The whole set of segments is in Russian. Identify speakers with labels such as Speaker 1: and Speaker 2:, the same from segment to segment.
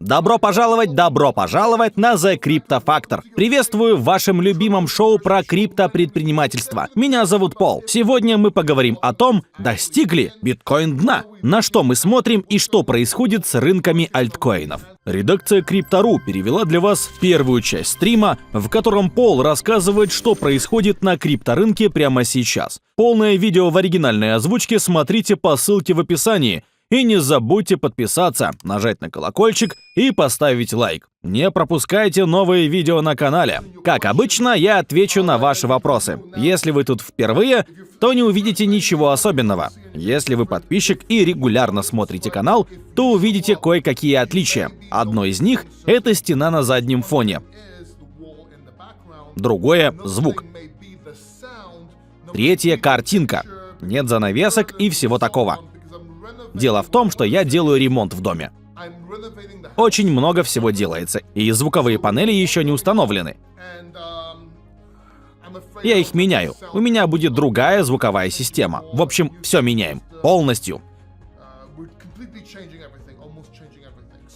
Speaker 1: Добро пожаловать на The Crypto Factor. Приветствую в вашем любимом шоу про криптопредпринимательство. Меня зовут Пол. Сегодня мы поговорим о том, достиг ли биткоин дна, на что мы смотрим и что происходит с рынками альткоинов. Редакция Crypto.ru перевела для вас первую часть стрима, в котором Пол рассказывает, что происходит на крипторынке прямо сейчас. Полное видео в оригинальной озвучке смотрите по ссылке в описании. И не забудьте подписаться, нажать на колокольчик и поставить лайк. Не пропускайте новые видео на канале. Как обычно, я отвечу на ваши вопросы. Если вы тут впервые, то не увидите ничего особенного. Если вы подписчик и регулярно смотрите канал, то увидите кое-какие отличия. Одно из них — это стена на заднем фоне. Другое — звук. Третье — картинка. Нет занавесок и всего такого. Дело в том, что я делаю ремонт в доме. Очень много всего делается, и звуковые панели еще не установлены. Я их меняю. У меня будет другая звуковая система. В общем, все меняем. Полностью.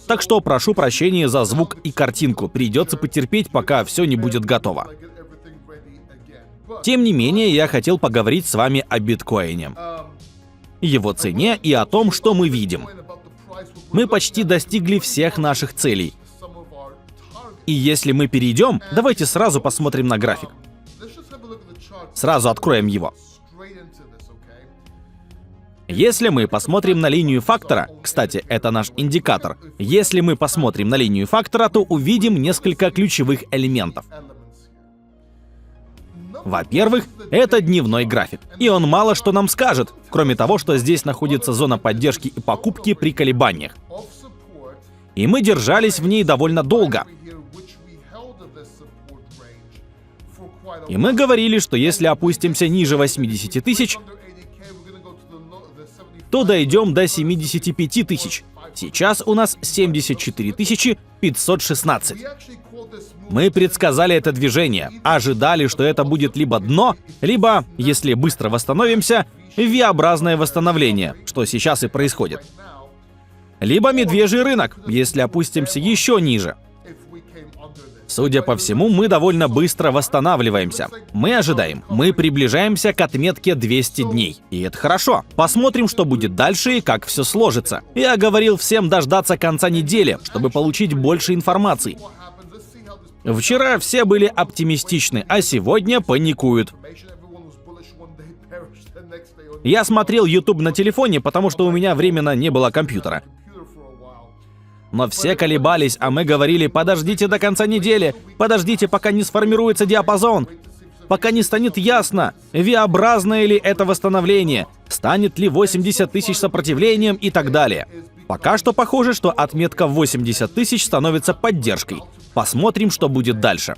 Speaker 1: Так что прошу прощения за звук и картинку. Придется потерпеть, пока все не будет готово. Тем не менее, я хотел поговорить с вами о биткоине, его цене и о том, что мы видим. Мы почти достигли всех наших целей. И если мы перейдем, давайте сразу посмотрим на график. Сразу откроем его. Если мы посмотрим на линию фактора, кстати, это наш индикатор, если мы посмотрим на линию фактора, то увидим несколько ключевых элементов. Во-первых, это дневной график, и он мало что нам скажет, кроме того, что здесь находится зона поддержки и покупки при колебаниях. И мы держались в ней довольно долго. И мы говорили, что если опустимся ниже 80 тысяч, то дойдем до 75 тысяч. Сейчас у нас 74 516. Мы предсказали это движение, ожидали, что это будет либо дно, либо, если быстро восстановимся, V-образное восстановление, что сейчас и происходит. Либо медвежий рынок, если опустимся еще ниже. Судя по всему, мы довольно быстро восстанавливаемся. Мы ожидаем, мы приближаемся к отметке 200 дней. И это хорошо. Посмотрим, что будет дальше и как все сложится. Я говорил всем дождаться конца недели, чтобы получить больше информации. Вчера все были оптимистичны, а сегодня паникуют. Я смотрел YouTube на телефоне, потому что у меня временно не было компьютера. Но все колебались, а мы говорили: подождите до конца недели, подождите, пока не сформируется диапазон, пока не станет ясно, V-образное ли это восстановление, станет ли 80 тысяч сопротивлением и так далее. Пока что похоже, что отметка 80 тысяч становится поддержкой. Посмотрим, что будет дальше.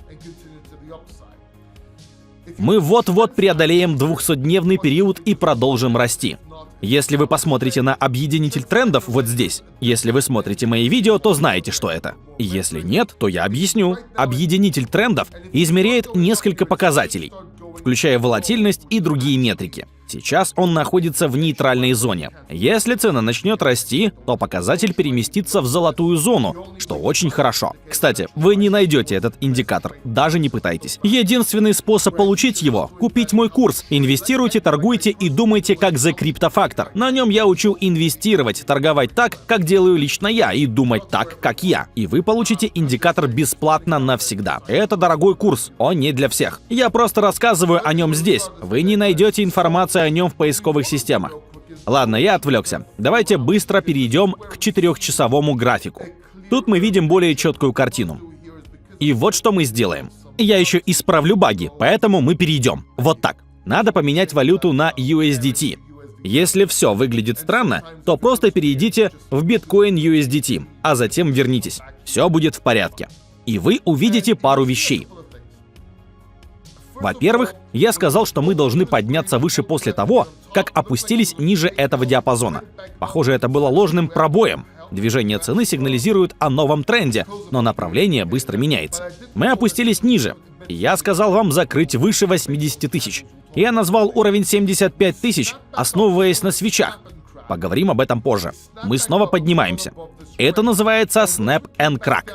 Speaker 1: Мы вот-вот преодолеем 200-дневный период и продолжим расти. Если вы посмотрите на объединитель трендов вот здесь, если вы смотрите мои видео, то знаете, что это. Если нет, то я объясню. Объединитель трендов измеряет несколько показателей, включая волатильность и другие метрики. Сейчас он находится в нейтральной зоне. Если цена начнет расти, то показатель переместится в золотую зону, что очень хорошо. Кстати, вы не найдете этот индикатор, даже не пытайтесь. Единственный способ получить его — купить мой курс. Инвестируйте, торгуйте и думайте как The Crypto Factor. На нем я учу инвестировать, торговать так, как делаю лично я, и думать так, как я. И вы получите индикатор бесплатно навсегда. Это дорогой курс, он не для всех. Я просто рассказываю о нем здесь. Вы не найдете информацию о нем в поисковых системах. Ладно, я отвлекся. Давайте быстро перейдем к 4-часовому графику. Тут мы видим более четкую картину. И вот что мы сделаем. Я еще исправлю баги, поэтому мы перейдем. Вот так. Надо поменять валюту на USDT. Если все выглядит странно, то просто перейдите в Bitcoin USDT, а затем вернитесь. Все будет в порядке. И вы увидите пару вещей. Во-первых, я сказал, что мы должны подняться выше после того, как опустились ниже этого диапазона. Похоже, это было ложным пробоем. Движение цены сигнализирует о новом тренде, но направление быстро меняется. Мы опустились ниже. Я сказал вам закрыть выше 80 тысяч. Я назвал уровень 75 тысяч, основываясь на свечах. Поговорим об этом позже. Мы снова поднимаемся. Это называется Snap and Crack.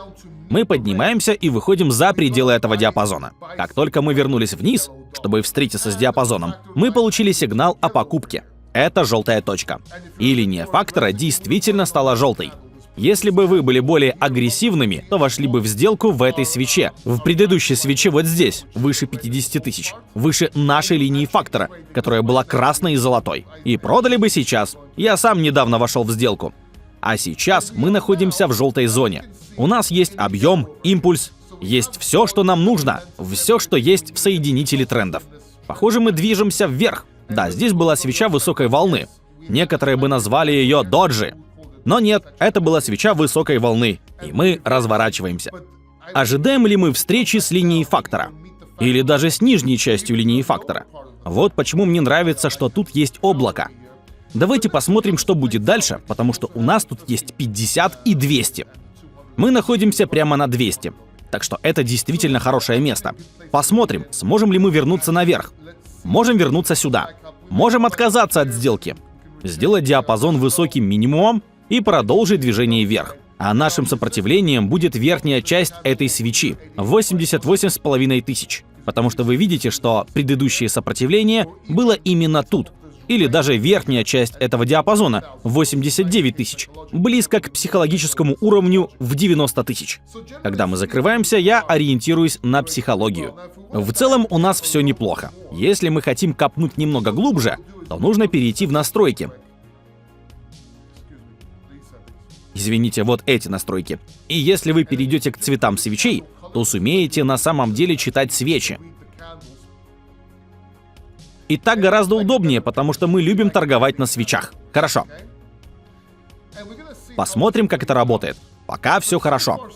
Speaker 1: Мы поднимаемся и выходим за пределы этого диапазона. Как только мы вернулись вниз, чтобы встретиться с диапазоном, мы получили сигнал о покупке. Это желтая точка. И линия фактора действительно стала желтой. Если бы вы были более агрессивными, то вошли бы в сделку в этой свече. В предыдущей свече вот здесь, выше 50 тысяч. Выше нашей линии фактора, которая была красной и золотой. И продали бы сейчас. Я сам недавно вошел в сделку. А сейчас мы находимся в желтой зоне. У нас есть объем, импульс, есть все, что нам нужно. Все, что есть в соединителе трендов. Похоже, мы движемся вверх. Да, здесь была свеча высокой волны. Некоторые бы назвали ее доджи. Но нет, это была свеча высокой волны, и мы разворачиваемся. Ожидаем ли мы встречи с линией фактора? Или даже с нижней частью линии фактора? Вот почему мне нравится, что тут есть облако. Давайте посмотрим, что будет дальше, потому что у нас тут есть 50 и 200. Мы находимся прямо на 200, так что это действительно хорошее место. Посмотрим, сможем ли мы вернуться наверх. Можем вернуться сюда. Можем отказаться от сделки. Сделать диапазон высоким минимумом и продолжить движение вверх. А нашим сопротивлением будет верхняя часть этой свечи — 88,5 тысяч. Потому что вы видите, что предыдущее сопротивление было именно тут. Или даже верхняя часть этого диапазона — 89 тысяч. Близко к психологическому уровню в 90 тысяч. Когда мы закрываемся, я ориентируюсь на психологию. В целом у нас все неплохо. Если мы хотим копнуть немного глубже, то нужно перейти в настройки. Извините, вот эти настройки. И если вы перейдете к цветам свечей, то сумеете на самом деле читать свечи. И так гораздо удобнее, потому что мы любим торговать на свечах. Хорошо. Посмотрим, как это работает. Пока все хорошо.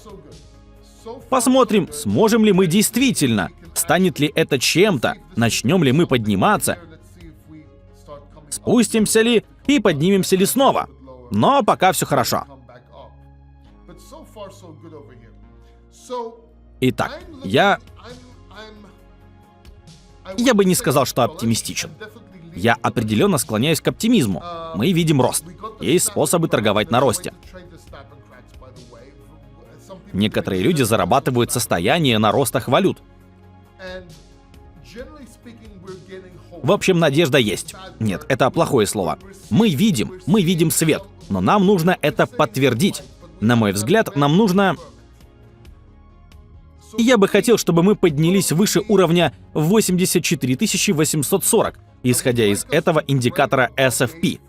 Speaker 1: Посмотрим, сможем ли мы действительно, станет ли это чем-то, начнем ли мы подниматься, спустимся ли и поднимемся ли снова. Но пока все хорошо. Итак, я бы не сказал, что оптимистичен. Я определенно склоняюсь к оптимизму. Мы видим рост. Есть способы торговать на росте. Некоторые люди зарабатывают состояние на ростах валют. В общем, надежда есть. Нет, это плохое слово. Мы видим свет, но нам нужно это подтвердить. На мой взгляд, нам нужно... Я бы хотел, чтобы мы поднялись выше уровня 84 840, исходя из этого индикатора SFP.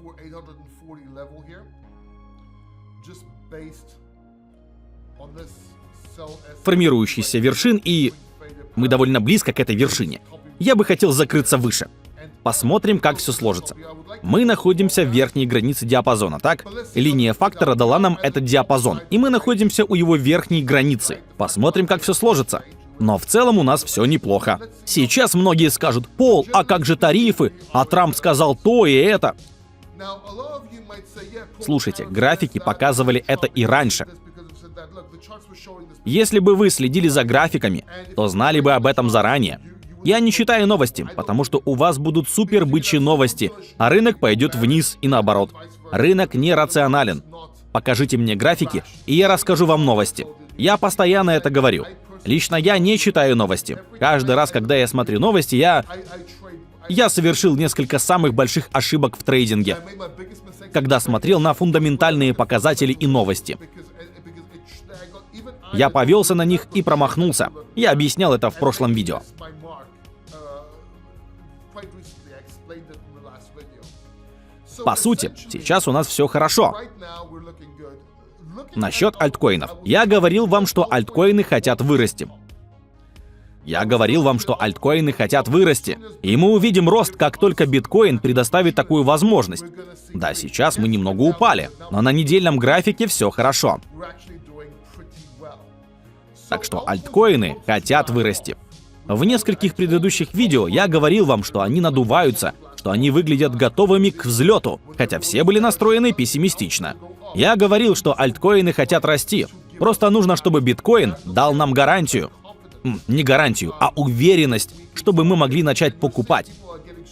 Speaker 1: Формирующийся вершин, и мы довольно близко к этой вершине. Я бы хотел закрыться выше. Посмотрим, как все сложится. Мы находимся в верхней границе диапазона, так? Линия фактора дала нам этот диапазон, и мы находимся у его верхней границы. Посмотрим, как все сложится. Но в целом у нас все неплохо. Сейчас многие скажут: Пол, а как же тарифы? А Трамп сказал то и это. Слушайте, графики показывали это и раньше. Если бы вы следили за графиками, то знали бы об этом заранее. Я не читаю новости, потому что у вас будут супер-бычьи новости, а рынок пойдет вниз и наоборот. Рынок нерационален. Покажите мне графики, и я расскажу вам новости. Я постоянно это говорю. Лично я не читаю новости. Каждый раз, когда я смотрю новости, я совершил несколько самых больших ошибок в трейдинге, когда смотрел на фундаментальные показатели и новости. Я повелся на них и промахнулся. Я объяснял это в прошлом видео. По сути, сейчас у нас все хорошо. Насчет альткоинов. Я говорил вам, что альткоины хотят вырасти. И мы увидим рост, как только биткоин предоставит такую возможность. Да, сейчас мы немного упали, но на недельном графике все хорошо. Так что альткоины хотят вырасти. В нескольких предыдущих видео я говорил вам, что они надуваются, что они выглядят готовыми к взлету, хотя все были настроены пессимистично. Я говорил, что альткоины хотят расти. Просто нужно, чтобы биткоин дал нам гарантию. Не гарантию, а уверенность, чтобы мы могли начать покупать.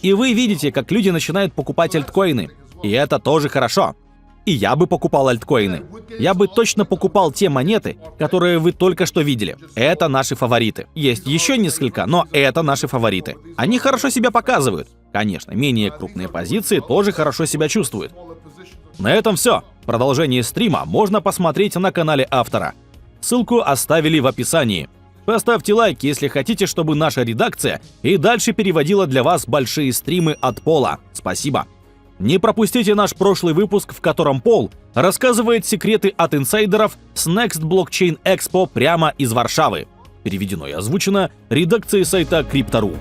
Speaker 1: И вы видите, как люди начинают покупать альткоины. И это тоже хорошо. И я бы покупал альткоины. Я бы точно покупал те монеты, которые вы только что видели. Это наши фавориты. Есть еще несколько, но это наши фавориты. Они хорошо себя показывают. Конечно, менее крупные позиции тоже хорошо себя чувствуют. На этом все. Продолжение стрима можно посмотреть на канале автора. Ссылку оставили в описании. Поставьте лайк, если хотите, чтобы наша редакция и дальше переводила для вас большие стримы от Пола. Спасибо. Не пропустите наш прошлый выпуск, в котором Пол рассказывает секреты от инсайдеров с Next Blockchain Expo прямо из Варшавы. Переведено и озвучено редакцией сайта Crypto.ru.